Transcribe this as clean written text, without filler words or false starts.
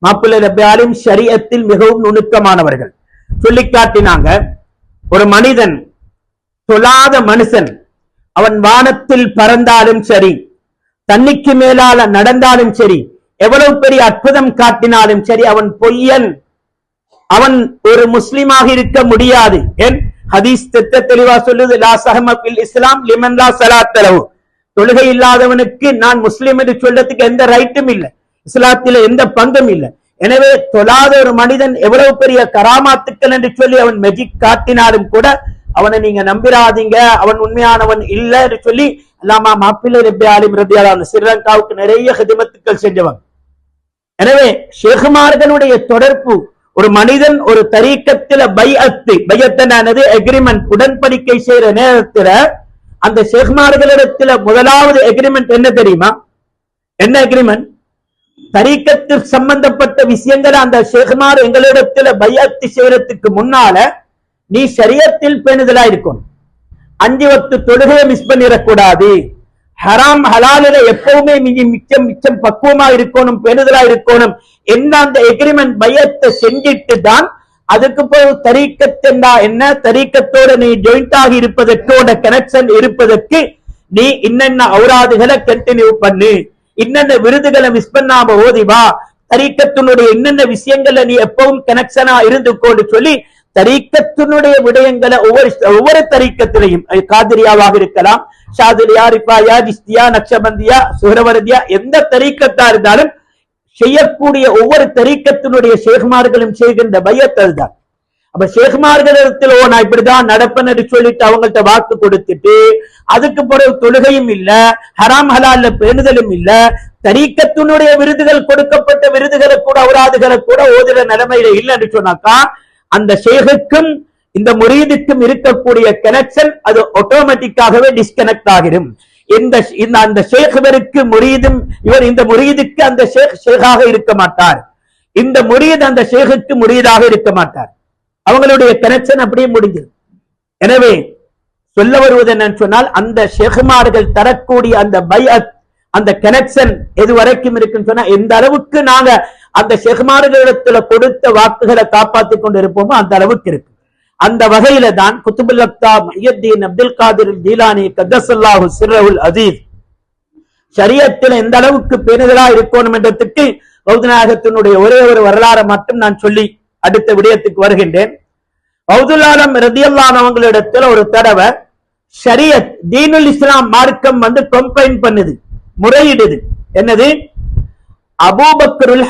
மாப்பிள்ளை ரப்பி ஆலிம் ஷரியத்தில் மிகவும் நுணுக்கமானவர்கள். சொல்லி காட்டினாங்க, ஒரு மனிதன் தொழாத மனுஷன் அவன் வானத்தில் பறந்தாலும் சரி, தண்ணிக்கு மேலால நடந்தாலும் சரி, எவ்வளவு பெரிய அற்புதம் காட்டினாலும் சரி, அவன் பொய்யன், அவன் ஒரு முஸ்லிமாக இருக்க முடியாது. ஏன்? ஹதீஸ் தெளிவா சொல்லுது, லா ஸஹம ஃபில் இஸ்லாம் லிமன் லா ஸலாத்த லஹு. தொழுகை இல்லாதவனுக்கு நான் முஸ்லிம் என்று சொல்றதுக்கு எந்த ரைட்டும் இல்லை, இஸ்லாத்தில எந்த பங்கும் இல்லை. எனவே தொழாத ஒரு மனிதன் எவ்வளவு பெரிய கராமாத்துக்கள் என்று சொல்லி அவன் மெஜிக் காட்டினாலும் கூட அவனை நீங்க நம்பிராதீங்க, அவன் உண்மையானவன் இல்லை என்று சொல்லி அல்லாமா மாப்பிள்ளை ரப்பி ஆலிம் ரலியல்லாஹு அன்ஹு ஸ்ரீலங்காவுக்கு நிறைய ஹிதமத்துக்கள் செஞ்சவன். எனவே ஷேகுமார்களுடைய தொடர்பு, ஒரு மனிதன் ஒரு தரீக்கத்தில பையத்தானது எக்ரிமெண்ட் உடன்படிக்கை செய்யற நேரத்துல அந்த ஷேகுமார்களிடத்துல முதலாவது எக்ரிமெண்ட் என்ன தெரியுமா? என்ன எக்ரிமெண்ட்? தரீக்கத்தில் சம்பந்தப்பட்ட விஷயங்களை அந்த ஷேகுமார் எங்களிடத்துல பையத்து செய்யறதுக்கு முன்னால நீ ஷரியத்தில் பேணுதலா இருக்கணும், 5 வக்து தொழுகையை மிஸ் பண்ணிடக்கூடாது, ஹராம் ஹலாலில எப்பவுமே மிச்சம் பக்குவமா இருக்கணும், பேணுதலா இருக்கணும் என்ன அந்த எக்ரிமெண்ட் பையத்தை செஞ்சிட்டு தான் அதுக்கு போய் தரீக்கத்தா என்ன, தரீக்கத்தோட நீ ஜாயிண்ட் ஆகி இருப்பதற்கோட கனெக்ஷன் இருப்பதற்கு நீ இன்னென்ன ஔராதுகளை கண்டினியூ பண்ணு, இன்னென்ன விருதுகளை மிஸ் பண்ணாம ஓதிவா, தரீக்கத்தினுடைய இன்னென்ன விஷயங்களை நீ எப்பவும் கனெக்ஷனா இருந்துக்கோன்னு சொல்லி தரீக்கத்தினுடைய விடயங்களை ஒவ்வொரு தரீக்கத்திலையும், காதிரியாவாக இருக்கலாம், ஷாதிலியா, ரிஃபாயா, ஜிஸ்தியா, நக்ஷபந்தியா, சுஹரவர்தியா, எந்த தரீக்கத்தா இருந்தாலும் செய்யக்கூடிய ஒவ்வொரு தரீக்கத்தினுடைய ஷேகுமார்களும் செய்கின்ற பையத் அதுதான். அப்ப ஷேகுமார்களிடத்தில் நான் இப்படிதான் நடப்பேன்னு சொல்லிட்டு அவங்கள்ட்ட வாக்கு கொடுத்துட்டு அதுக்கு பிறகு தொழுகையும் இல்ல, ஹராம் ஹலால்ல பேணுதலும் இல்ல, தரீக்கத்தினுடைய விருதுகள் கொடுக்கப்பட்ட விருதுகளை கூட ஔராதுகளை கூட ஓதுற நிலைமையில இல்லைன்னு சொன்னாக்கா அந்த ஷேகுக்கும் இந்த முரீதுக்கும் இருக்கக்கூடிய கனெக்ஷன் அது ஆட்டோமேட்டிக்காகவே டிஸ்கனெக்ட் ஆகிடும். அந்த ஷேഖவருக்கு முரீதும் இவர் இந்த முரீதுக்கு அந்த ஷேகாக இருக்க மாட்டார், இந்த முரீத் அந்த ஷேகுக்கு முரீதாக இருக்க மாட்டார், அவங்களுடைய கனெக்ஷன் அப்படியே முடிஞ்சது. எனவே சொல்ல வருவது என்னன்னு சொன்னால் அந்த ஷேகுமார்கள் தரக்கூடிய அந்த பைஅத், அந்த கனெக்ஷன் எது வரைக்கும் இருக்குன்னு சொன்னா எந்த அளவுக்கு நாங்க அந்த ஷேகுமார்களிடத்துல கொடுத்த வாக்குகளை காப்பாற்றி கொண்டு இருப்போமோ அந்த அளவுக்கு இருக்கு. அந்த வகையில தான் குத்துபுல் அக்தாப் முஹ்யித்தீன் அப்துல் காதிர் ஜீலானி கத்தஸல்லாஹு சிர்ரஹுல் அஸீஸ் ஷரியத்தில் எந்த அளவுக்கு பேணுதலா இருக்கணும் என்றதுக்கு பௌத்தநாயகத்தினுடைய ஒரே ஒரு வரலாறை மட்டும் நான் சொல்லி அடுத்த விடயத்துக்கு வருகின்றேன். பௌதுல் ஆலம் ரலியல்லாஹு அன்ஹு அவங்களிடத்துல ஒரு தடவை ஷரியத் தீனுல் இஸ்லாம் மார்க்கம் கம்ப்ளைண்ட் பண்ணுது, முறையிடுது. என்னது? அபூபக்கருல்